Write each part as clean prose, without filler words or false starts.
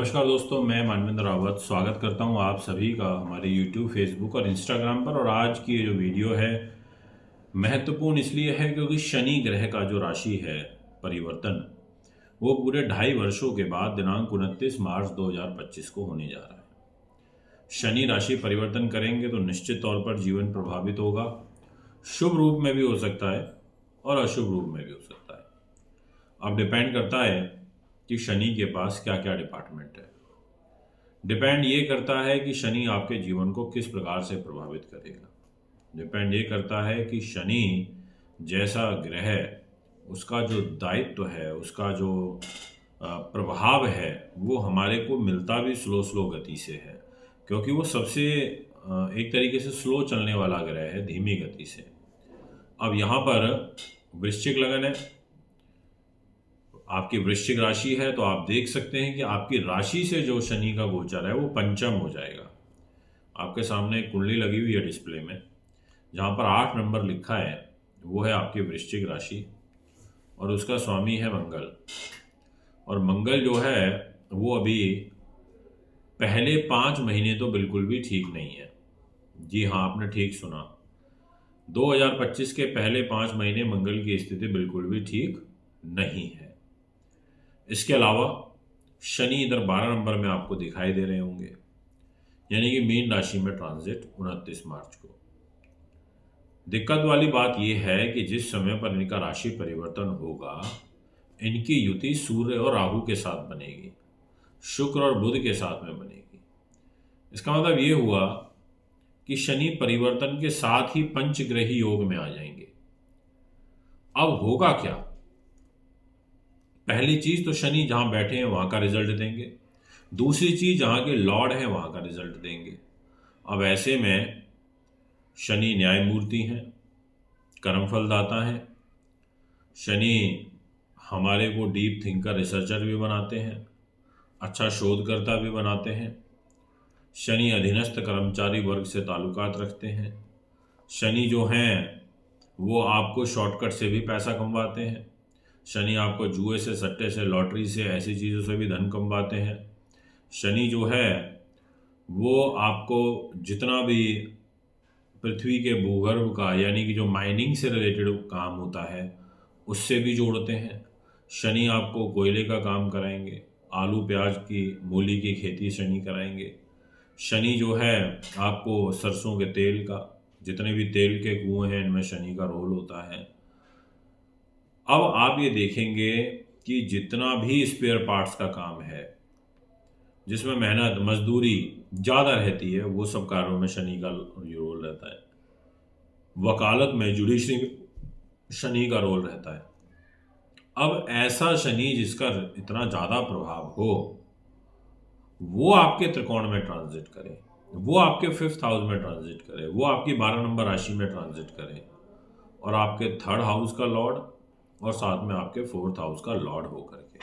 नमस्कार दोस्तों, मैं मानवेंद्र रावत स्वागत करता हूं आप सभी का हमारे YouTube, Facebook और Instagram पर। और आज की ये जो वीडियो है महत्वपूर्ण इसलिए है क्योंकि शनि ग्रह का जो राशि है परिवर्तन वो पूरे 2.5 वर्षों के बाद दिनांक 29 मार्च 2025 को होने जा रहा है। शनि राशि परिवर्तन करेंगे तो निश्चित तौर पर जीवन प्रभावित होगा। शुभ रूप में भी हो सकता है और अशुभ रूप में भी हो सकता है। अब डिपेंड करता है कि शनि के पास क्या क्या डिपार्टमेंट है। डिपेंड ये करता है कि शनि आपके जीवन को किस प्रकार से प्रभावित करेगा। डिपेंड ये करता है कि शनि जैसा ग्रह, उसका जो दायित्व है, उसका जो प्रभाव है, वो हमारे को मिलता भी स्लो स्लो गति से है, क्योंकि वो सबसे एक तरीके से स्लो चलने वाला ग्रह है, धीमी गति से। अब यहाँ पर वृश्चिक लगन है, आपकी वृश्चिक राशि है, तो आप देख सकते हैं कि आपकी राशि से जो शनि का गोचर है वो पंचम हो जाएगा। आपके सामने एक कुंडली लगी हुई है डिस्प्ले में, जहाँ पर 8 नंबर लिखा है, वो है आपकी वृश्चिक राशि और उसका स्वामी है मंगल। और मंगल जो है वो अभी पहले 5 महीने तो बिल्कुल भी ठीक नहीं है। जी हाँ, आपने ठीक सुना, 2025 के पहले 5 महीने मंगल की स्थिति बिल्कुल भी ठीक नहीं है। इसके अलावा शनि इधर 12 नंबर में आपको दिखाई दे रहे होंगे, यानी कि मीन राशि में ट्रांजिट 29 मार्च को। दिक्कत वाली बात यह है कि जिस समय पर इनका राशि परिवर्तन होगा, इनकी युति सूर्य और राहु के साथ बनेगी, शुक्र और बुध के साथ में बनेगी। इसका मतलब ये हुआ कि शनि परिवर्तन के साथ ही पंचग्रही योग में आ जाएंगे। अब होगा क्या? पहली चीज तो शनि जहां बैठे हैं वहां का रिजल्ट देंगे। दूसरी चीज, जहां के लॉर्ड हैं वहां का रिजल्ट देंगे। अब ऐसे में शनि न्यायमूर्ति हैं, कर्मफलदाता हैं। शनि हमारे को डीप थिंकर, रिसर्चर भी बनाते हैं, अच्छा शोधकर्ता भी बनाते हैं। शनि अधीनस्थ कर्मचारी वर्ग से ताल्लुकात रखते हैं। शनि जो हैं वो आपको शॉर्टकट से भी पैसा कमवाते हैं। शनि आपको जुए से, सट्टे से, लॉटरी से, ऐसी चीज़ों से भी धन कमवाते हैं। शनि जो है वो आपको जितना भी पृथ्वी के भूगर्भ का, यानी कि जो माइनिंग से रिलेटेड काम होता है, उससे भी जोड़ते हैं। शनि आपको कोयले का काम कराएंगे, आलू प्याज की, मूली की खेती शनि कराएंगे। शनि जो है आपको सरसों के तेल का, जितने भी तेल के कुएं हैं इनमें शनि का रोल होता है। अब आप ये देखेंगे कि जितना भी स्पेयर पार्ट्स का काम है, जिसमें मेहनत मजदूरी ज़्यादा रहती है, वो सब कार्यों में शनि का रोल रहता है। वकालत में, जुडिशरी में शनि का रोल रहता है। अब ऐसा शनि जिसका इतना ज़्यादा प्रभाव हो, वो आपके त्रिकोण में ट्रांजिट करे, वो आपके 5th हाउस में ट्रांजिट करे, वो आपकी 12 नंबर राशि में ट्रांजिट करे, और आपके 3rd हाउस का लॉर्ड और साथ में आपके 4th हाउस का लॉर्ड होकर के,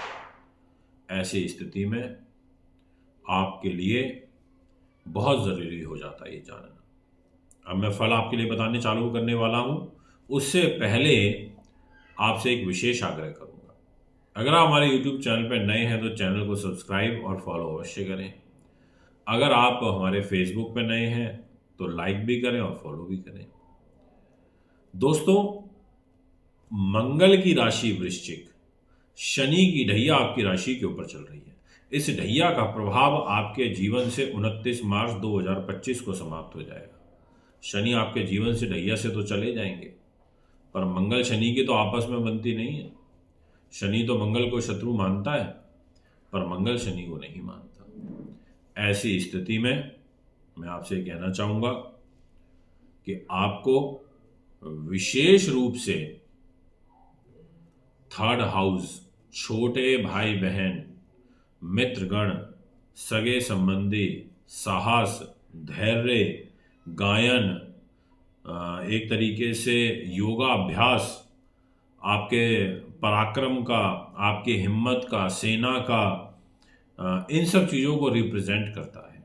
ऐसी स्थिति में आपके लिए बहुत ज़रूरी हो जाता है ये जानना। अब मैं फल आपके लिए बताने चालू करने वाला हूँ, उससे पहले आपसे एक विशेष आग्रह करूँगा। अगर आप हमारे YouTube चैनल पर नए हैं तो चैनल को सब्सक्राइब और फॉलो अवश्य करें। अगर आप हमारे Facebook पर नए हैं तो लाइक भी करें और फॉलो भी करें। दोस्तों, मंगल की राशि वृश्चिक, शनि की ढैया आपकी राशि के ऊपर चल रही है। इस ढैया का प्रभाव आपके जीवन से 29 मार्च 2025 को समाप्त हो जाएगा। शनि आपके जीवन से ढैया से तो चले जाएंगे, पर मंगल शनि की तो आपस में बनती नहीं है। शनि तो मंगल को शत्रु मानता है, पर मंगल शनि को नहीं मानता। ऐसी स्थिति में मैं आपसे कहना चाहूँगा कि आपको विशेष रूप से 3rd हाउस, छोटे भाई बहन, मित्रगण, सगे संबंधी, साहस, धैर्य, गायन, एक तरीके से योगा अभ्यास, आपके पराक्रम का, आपकी हिम्मत का, सेना का, इन सब चीज़ों को रिप्रेजेंट करता है।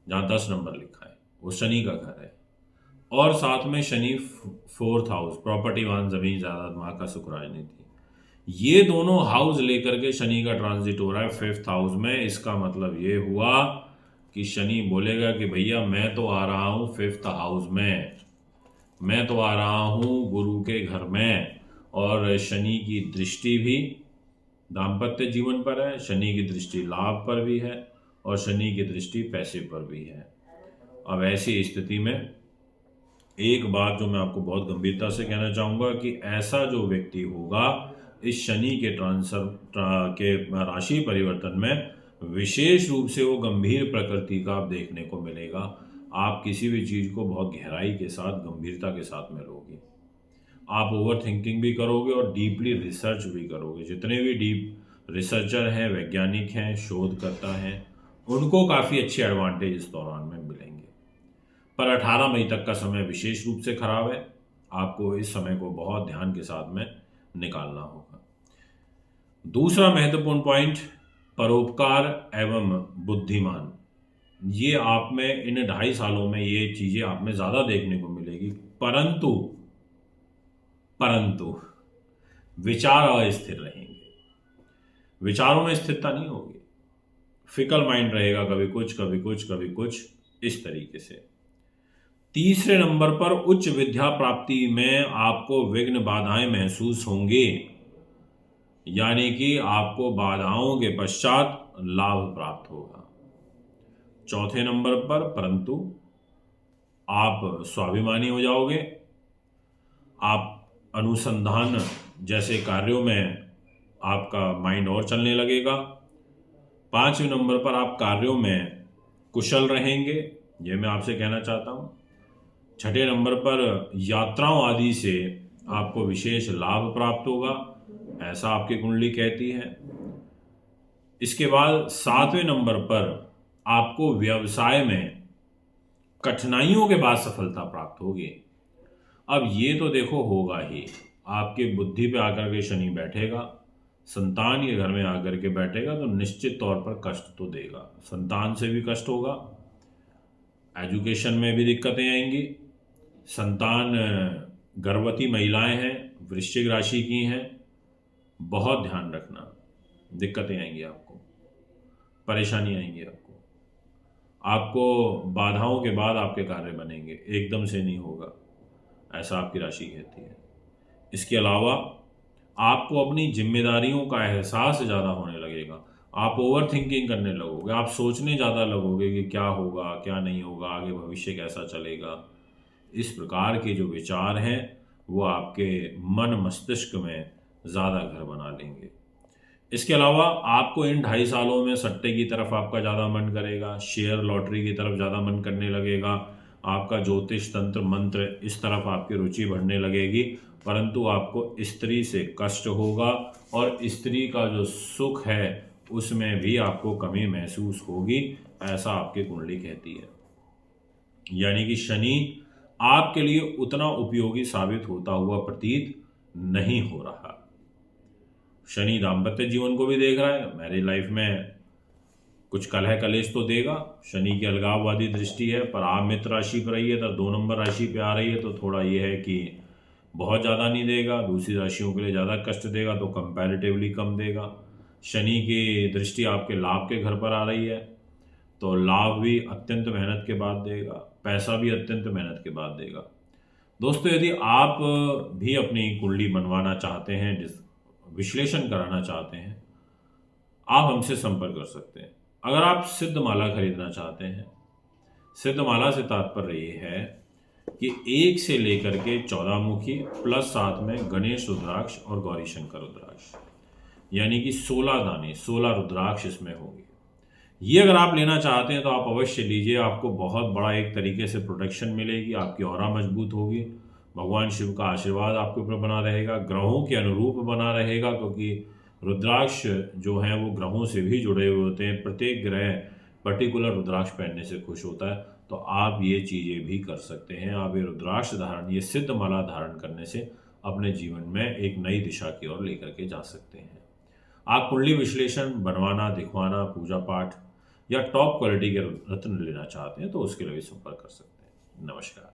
जहाँ 10 नंबर लिखा है वो शनि का घर है। और साथ में शनि 4th हाउस, प्रॉपर्टी, वाहन, जमीन जायदाद, माँ का सुख, राजनीति, ये दोनों हाउस लेकर के शनि का ट्रांजिट हो रहा है 5th हाउस में। इसका मतलब ये हुआ कि शनि बोलेगा कि भैया मैं तो आ रहा हूं 5th हाउस में, मैं तो आ रहा हूं गुरु के घर में। और शनि की दृष्टि भी दाम्पत्य जीवन पर है, शनि की दृष्टि लाभ पर भी है, और शनि की दृष्टि पैसे पर भी है। अब ऐसी स्थिति में एक बात जो मैं आपको बहुत गंभीरता से कहना चाहूँगा कि ऐसा जो व्यक्ति होगा इस शनि के के राशि परिवर्तन में विशेष रूप से वो गंभीर प्रकृति का आप देखने को मिलेगा। आप किसी भी चीज़ को बहुत गहराई के साथ, गंभीरता के साथ में लोगे। आप ओवर थिंकिंग भी करोगे और डीपली रिसर्च भी करोगे। जितने भी डीप रिसर्चर हैं, वैज्ञानिक हैं, शोधकर्ता हैं, उनको काफ़ी अच्छे एडवांटेज इस दौरान में मिलेंगे। पर 18 मई तक का समय विशेष रूप से खराब है। आपको इस समय को बहुत ध्यान के साथ में निकालना होगा। दूसरा महत्वपूर्ण पॉइंट, परोपकार एवं बुद्धिमान। ये आप में इन 2.5 सालों में ये चीजें आप में ज्यादा देखने को मिलेगी। परंतु विचार अस्थिर रहेंगे, विचारों में स्थिरता नहीं होगी, फिकल माइंड रहेगा, कभी कुछ कभी कुछ कभी कुछ, इस तरीके से। तीसरे नंबर पर उच्च विद्या प्राप्ति में आपको विघ्न बाधाएं महसूस होंगे, यानी कि आपको बाधाओं के पश्चात लाभ प्राप्त होगा। चौथे नंबर पर परंतु आप स्वाभिमानी हो जाओगे, आप अनुसंधान जैसे कार्यों में आपका माइंड और चलने लगेगा। 5वें नंबर पर आप कार्यों में कुशल रहेंगे, ये मैं आपसे कहना चाहता हूँ। 6ठे नंबर पर यात्राओं आदि से आपको विशेष लाभ प्राप्त होगा, ऐसा आपकी कुंडली कहती है। इसके बाद 7वें नंबर पर आपको व्यवसाय में कठिनाइयों के बाद सफलता प्राप्त होगी। अब ये तो देखो होगा ही, आपके बुद्धि पे आकर के शनि बैठेगा, संतान के घर में आकर के बैठेगा तो निश्चित तौर पर कष्ट तो देगा। संतान से भी कष्ट होगा, एजुकेशन में भी दिक्कतें आएंगी। संतान गर्भवती महिलाएं हैं, वृश्चिक राशि की हैं, बहुत ध्यान रखना, दिक्कतें आएंगी, आपको परेशानी आएंगी, आपको बाधाओं के बाद आपके कार्य बनेंगे, एकदम से नहीं होगा, ऐसा आपकी राशि कहती है। इसके अलावा आपको अपनी जिम्मेदारियों का एहसास ज़्यादा होने लगेगा, आप ओवर थिंकिंग करने लगोगे, आप सोचने ज़्यादा लगोगे कि क्या होगा क्या नहीं होगा, आगे भविष्य कैसा चलेगा। इस प्रकार के जो विचार हैं वो आपके मन मस्तिष्क में ज़्यादा घर बना लेंगे। इसके अलावा आपको इन 2.5 सालों में सट्टे की तरफ आपका ज़्यादा मन करेगा, शेयर लॉटरी की तरफ ज़्यादा मन करने लगेगा, आपका ज्योतिष तंत्र मंत्र इस तरफ आपकी रुचि बढ़ने लगेगी। परंतु आपको स्त्री से कष्ट होगा और स्त्री का जो सुख है उसमें भी आपको कमी महसूस होगी, ऐसा आपकी कुंडली कहती है। यानी कि शनि आपके लिए उतना उपयोगी साबित होता हुआ प्रतीत नहीं हो रहा। शनि दाम्पत्य जीवन को भी देख रहा है, मैरिज लाइफ में कुछ कलह कलेश तो देगा। शनि की अलगाववादी दृष्टि है, पर आप मित्र राशि पर रही है तो 2 नंबर राशि पे आ रही है, तो थोड़ा ये है कि बहुत ज़्यादा नहीं देगा, दूसरी राशियों के लिए ज़्यादा कष्ट देगा तो कंपैरेटिवली कम देगा। शनि की दृष्टि आपके लाभ के घर पर आ रही है तो लाभ भी अत्यंत मेहनत के बाद देगा, पैसा भी अत्यंत मेहनत के बाद देगा। दोस्तों, यदि आप भी अपनी कुंडली बनवाना चाहते हैं, विश्लेषण कराना चाहते हैं, आप हमसे संपर्क कर सकते हैं। अगर आप सिद्ध माला खरीदना चाहते हैं, सिद्ध माला से तात्पर्य ये है कि 1 से लेकर के 14 मुखी प्लस साथ में गणेश रुद्राक्ष और गौरी शंकर रुद्राक्ष, यानी कि 16 दाने, 16 रुद्राक्ष इसमें होंगे। ये अगर आप लेना चाहते हैं तो आप अवश्य लीजिए, आपको बहुत बड़ा एक तरीके से प्रोटेक्शन मिलेगी, आपकी ऑरा मजबूत होगी, भगवान शिव का आशीर्वाद आपके ऊपर बना रहेगा, ग्रहों के अनुरूप बना रहेगा, क्योंकि रुद्राक्ष जो हैं वो ग्रहों से भी जुड़े हुए होते हैं। प्रत्येक ग्रह पर्टिकुलर रुद्राक्ष पहनने से खुश होता है, तो आप ये चीज़ें भी कर सकते हैं। आप ये रुद्राक्ष धारण, ये सिद्ध माला धारण करने से अपने जीवन में एक नई दिशा की ओर लेकर के जा सकते हैं। आप कुंडली विश्लेषण बनवाना, दिखवाना, पूजा पाठ या टॉप क्वालिटी के रत्न लेना चाहते हैं तो उसके लिए भी संपर्क कर सकते हैं। नमस्कार।